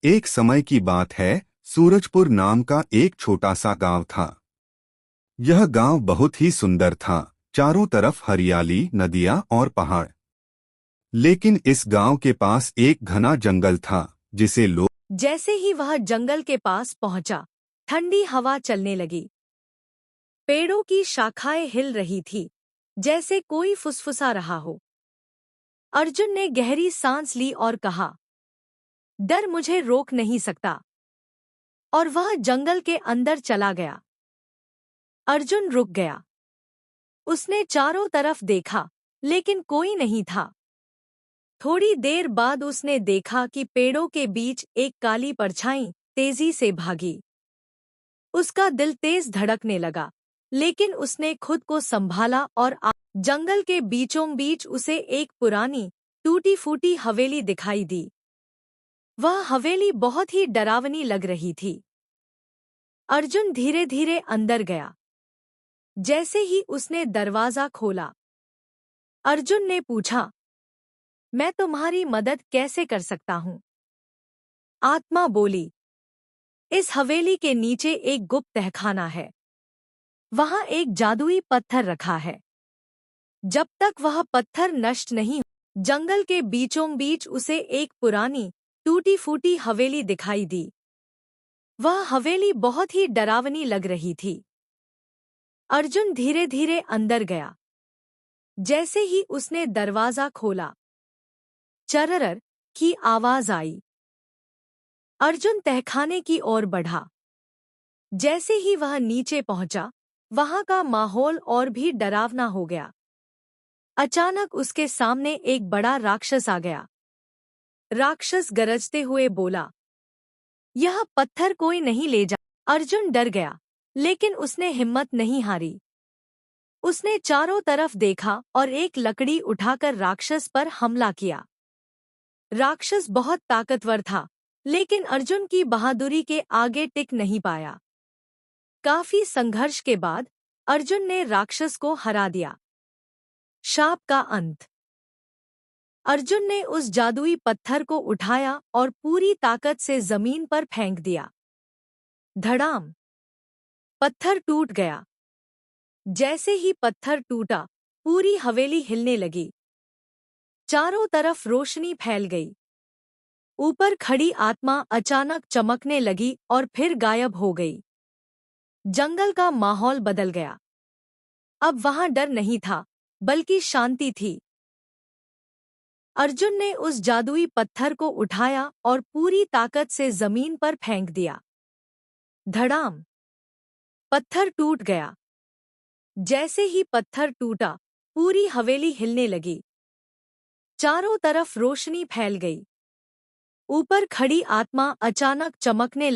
एक समय की बात है, सूरजपुर नाम का एक छोटा सा गांव था। यह गांव बहुत ही सुंदर था, चारों तरफ हरियाली, नदियां और पहाड़। लेकिन इस गांव के पास एक घना जंगल था, जिसे लोग जैसे ही वह जंगल के पास पहुंचा, ठंडी हवा चलने लगी। पेड़ों की शाखाएं हिल रही थी, जैसे कोई फुसफुसा रहा हो। अर्जुन ने गहरी सांस ली और कहा, डर मुझे रोक नहीं सकता। और वह जंगल के अंदर चला गया। अर्जुन रुक गया। उसने चारों तरफ देखा, लेकिन कोई नहीं था। थोड़ी देर बाद उसने देखा कि पेड़ों के बीच एक काली परछाई तेजी से भागी। उसका दिल तेज धड़कने लगा, लेकिन उसने खुद को संभाला और जंगल के बीचों बीच उसे एक पुरानी, टूटी फूटी हवेली दिखाई दी। वह हवेली बहुत ही डरावनी लग रही थी। अर्जुन धीरे धीरे अंदर गया। जैसे ही उसने दरवाजा खोला, अर्जुन ने पूछा, मैं तुम्हारी मदद कैसे कर सकता हूँ? आत्मा बोली, इस हवेली के नीचे एक गुप्त तहखाना है। वहां एक जादुई पत्थर रखा है। जब तक वह पत्थर नष्ट नहीं, जंगल के बीचों बीच उसे एक पुरानी, टूटी फूटी हवेली दिखाई दी। वह हवेली बहुत ही डरावनी लग रही थी। अर्जुन धीरे धीरे अंदर गया। जैसे ही उसने दरवाजा खोला, चररर की आवाज आई। अर्जुन तहखाने की ओर बढ़ा। जैसे ही वह नीचे पहुंचा, वहां का माहौल और भी डरावना हो गया। अचानक उसके सामने एक बड़ा राक्षस आ गया। राक्षस गरजते हुए बोला, यह पत्थर कोई नहीं ले जा। अर्जुन डर गया, लेकिन उसने हिम्मत नहीं हारी। उसने चारों तरफ देखा और एक लकड़ी उठाकर राक्षस पर हमला किया। राक्षस बहुत ताकतवर था, लेकिन अर्जुन की बहादुरी के आगे टिक नहीं पाया। काफी संघर्ष के बाद अर्जुन ने राक्षस को हरा दिया। शाप का अंत। अर्जुन ने उस जादुई पत्थर को उठाया और पूरी ताकत से जमीन पर फेंक दिया। धड़ाम! पत्थर टूट गया। जैसे ही पत्थर टूटा, पूरी हवेली हिलने लगी। चारों तरफ रोशनी फैल गई। ऊपर खड़ी आत्मा अचानक चमकने लगी और फिर गायब हो गई। जंगल का माहौल बदल गया। अब वहां डर नहीं था, बल्कि शांति थी। अर्जुन ने उस जादुई पत्थर को उठाया और पूरी ताकत से जमीन पर फेंक दिया। धड़ाम! पत्थर टूट गया। जैसे ही पत्थर टूटा, पूरी हवेली हिलने लगी। चारों तरफ रोशनी फैल गई। ऊपर खड़ी आत्मा अचानक चमकने लगी।